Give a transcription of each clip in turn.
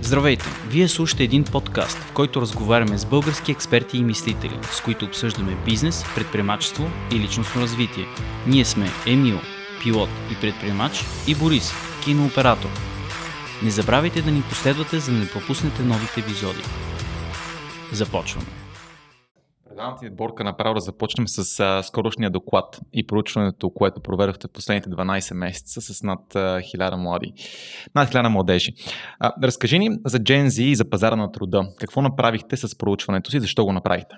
Здравейте! Вие слушате един подкаст, в който разговаряме с български експерти и мислители, с които обсъждаме бизнес, предприемачество и личностно развитие. Ние сме Емил, пилот и предприемач, и Борис, кинооператор. Не забравяйте да ни последвате, за да не пропуснете новите епизоди. Започваме! Предавам ти Борка направо да започнем с скорошния доклад и проучването, което проведохте в последните 12 месеца с над 1000 младежи. Разкажи ни за Gen Z и за пазара на труда. Какво направихте с проучването си? Защо го направихте?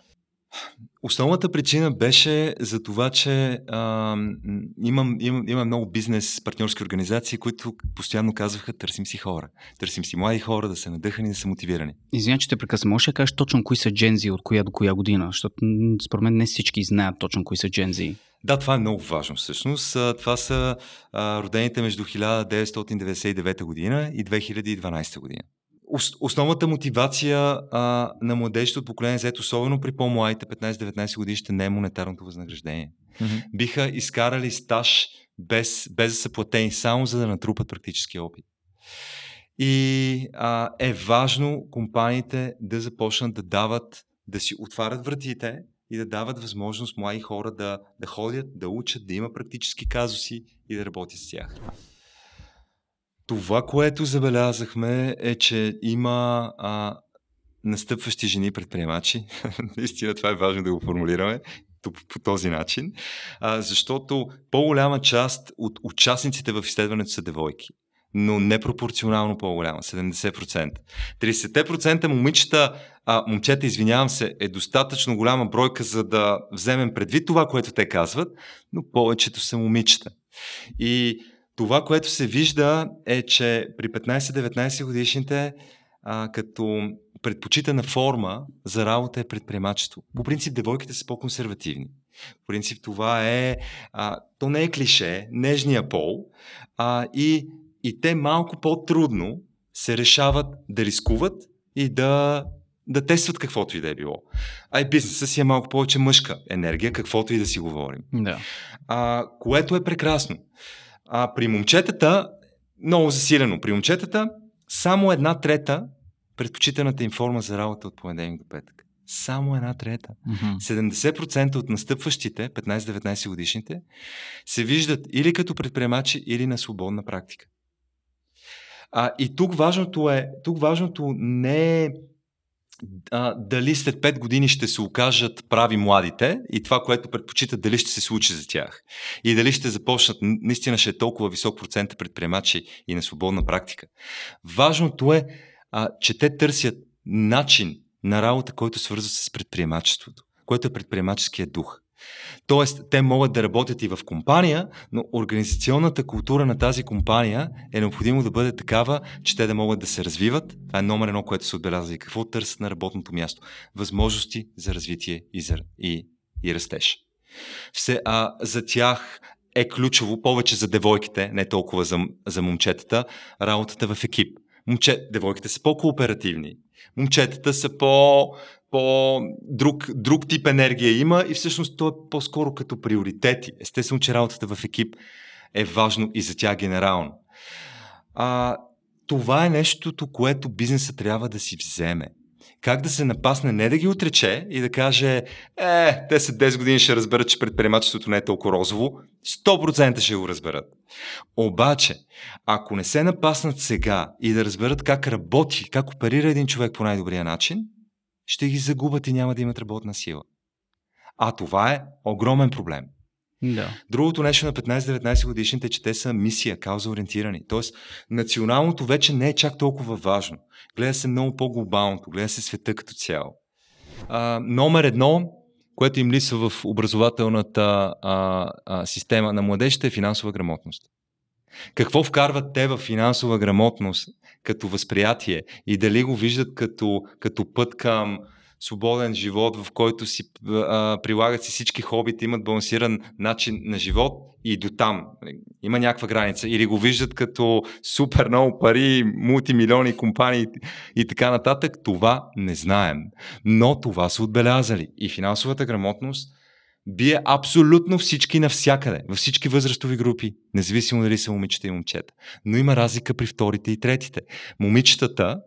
Основната причина беше за това, че има много бизнес партньорски организации, които постоянно казваха: търсим си хора. Търсим си млади хора, да са надъхани, да са мотивирани. Извинявай, че те прекъсвам. Можеш да кажеш точно кои са Gen Z, от коя до коя година? Защото според мен не всички знаят точно кои са Gen Z. Да, това е много важно всъщност. Това са родените между 1999 година и 2012 година. Основната мотивация на младежите от поколение Z, особено при по-младите 15-19 годишните, не е монетарното възнаграждение. Mm-hmm. Биха изкарали стаж без да са платени, само за да натрупат практически опит. И е важно компаниите да започнат да си отварят вратите и да дават възможност млади хора да ходят, да учат, да има практически казуси и да работят с тях. Това, което забелязахме, е, че има настъпващи жени предприемачи. Наистина това е важно да го формулираме по този начин, защото по-голяма част от участниците в изследването са девойки, но непропорционално по-голяма, 70%. 30% момчета, извинявам се, е достатъчно голяма бройка, за да вземем предвид това, което те казват, но повечето са момичета. И това, което се вижда, е, че при 15-19 годишните като предпочитана форма за работа е предприемачество. По принцип, девойките са по-консервативни. По принцип, това е... то не е клише, нежния пол. И те малко по-трудно се решават да рискуват и да тестват каквото и да е било. Бизнесът си е малко повече мъжка енергия, каквото и да си говорим. Да. Което е прекрасно. При момчетата, много засилено, при момчетата само 1/3 предпочитаната им форма за работа от понеделник до петък. Само 1/3. Mm-hmm. 70% от настъпващите, 15-19 годишните, се виждат или като предприемачи, или на свободна практика. И тук важното не е дали след 5 години ще се окажат прави младите и това, което предпочитат, дали ще се случи за тях. И дали ще започнат, наистина ще е толкова висок процент предприемачи и на свободна практика. Важното е, че те търсят начин на работа, който свързва с предприемачеството, който е предприемаческия дух. Тоест, те могат да работят и в компания, но организационната култура на тази компания е необходимо да бъде такава, че те да могат да се развиват. Това е номер 1, което се отбелязва. И какво търсят на работното място? Възможности за развитие и растеж. За тях е ключово, повече за девойките, не толкова за момчетата, работата в екип. Девойките са по-кооперативни. Момчетата са друг тип енергия има и всъщност то е по-скоро като приоритети. Естествено, че работата в екип е важно и за тях генерално. Това е нещото, което бизнесът трябва да си вземе. Как да се напасне, не да ги отрече и да каже: те след 10 години ще разберат, че предприемачеството не е толкова розово. 100% ще го разберат. Обаче, ако не се напаснат сега и да разберат как работи, как оперира един човек по най-добрия начин, ще ги загубят и няма да имат работна сила. Това е огромен проблем. Да. Другото нещо на 15-19 годишните е, че те са мисия, кауза ориентирани. Тоест, националното вече не е чак толкова важно. Гледа се много по-глобалното, гледа се света като цяло. Номер 1, което им липсва в образователната система на младежите, е финансова грамотност. Какво вкарват те в финансова грамотност като възприятие и дали го виждат като път към свободен живот, в който си прилагат си всички хобита, имат балансиран начин на живот и до там. Има някаква граница. Или го виждат като супер много пари, мултимилионни компании и така нататък. Това не знаем. Но това са отбелязали. И финансовата грамотност бие абсолютно всички навсякъде, във всички възрастови групи, независимо дали са момичета и момчета. Но има разлика при вторите и третите. Момичетата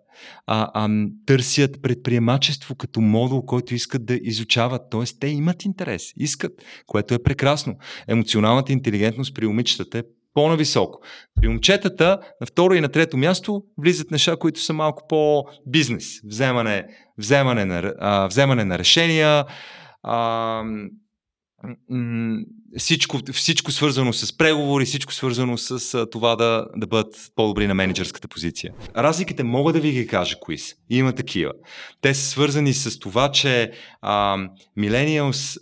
търсят предприемачество като модул, който искат да изучават. Т.е. те имат интерес, искат, което е прекрасно. Емоционалната интелигентност при момичетата е по-нависоко. При момчетата на второ и на трето място влизат неща, които са малко по-бизнес. Вземане на решения, всичко свързано с преговори, всичко свързано с това да бъдат по-добри на менеджерската позиция. Разликите мога да ви ги кажа кои са. Има такива. Те са свързани с това, че Millennials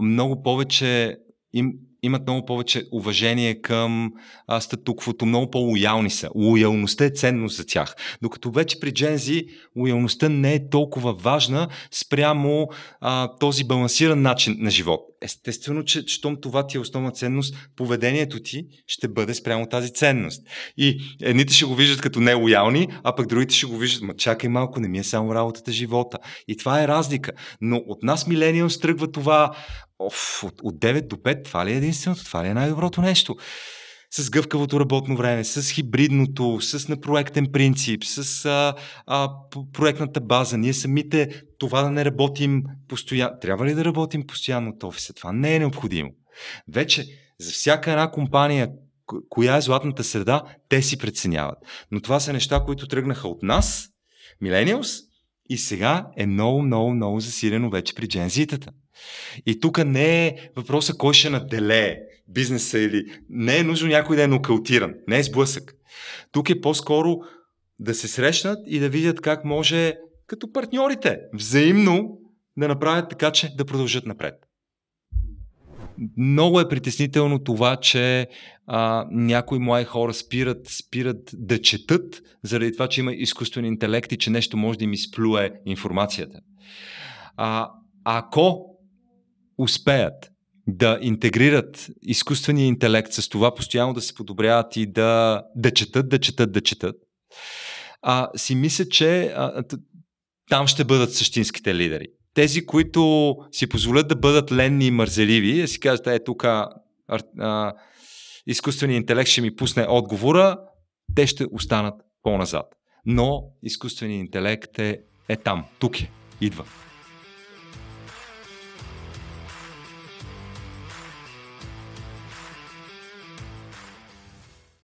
много повече имат много повече уважение към статуквото, много по-лоялни са. Лоялността е ценност за тях. Докато вече при Gen Z лоялността не е толкова важна спрямо този балансиран начин на живот. Естествено, че щом това ти е основна ценност, поведението ти ще бъде спрямо тази ценност. И едните ще го виждат като нелоялни, а пък другите ще го виждат, чакай малко, не ми е само работата, живота. И това е разлика. Но от нас Millennials тръгва това от 9 до 5, това ли е единственото, това ли е най-доброто нещо? С гъвкавото работно време, с хибридното, с на проектен принцип, с проектната база. Ние самите това да не работим постоянно. Трябва ли да работим постоянно от офиса? Това не е необходимо. Вече за всяка една компания, коя е златната среда, те си преценяват. Но това са неща, които тръгнаха от нас, Millennials, и сега е много засилено вече при Gen Z-тата. И тук не е въпроса кой ще наделее бизнеса или не е нужно някой да е нокаутиран, не е сблъсък. Тук е по-скоро да се срещнат и да видят как може като партньорите взаимно да направят така, че да продължат напред. Много е притеснително това, че някои млади хора спират да четат, заради това, че има изкуствен интелект и че нещо може да им изплюе информацията. Ако успеят да интегрират изкуствения интелект с това постоянно да се подобряват и да четат, си мисля, че там ще бъдат същинските лидери. Тези, които си позволят да бъдат ленни и мързеливи, да си кажат, тук изкуственият интелект ще ми пусне отговора, те ще останат по-назад. Но изкуственият интелект е там, тук идва.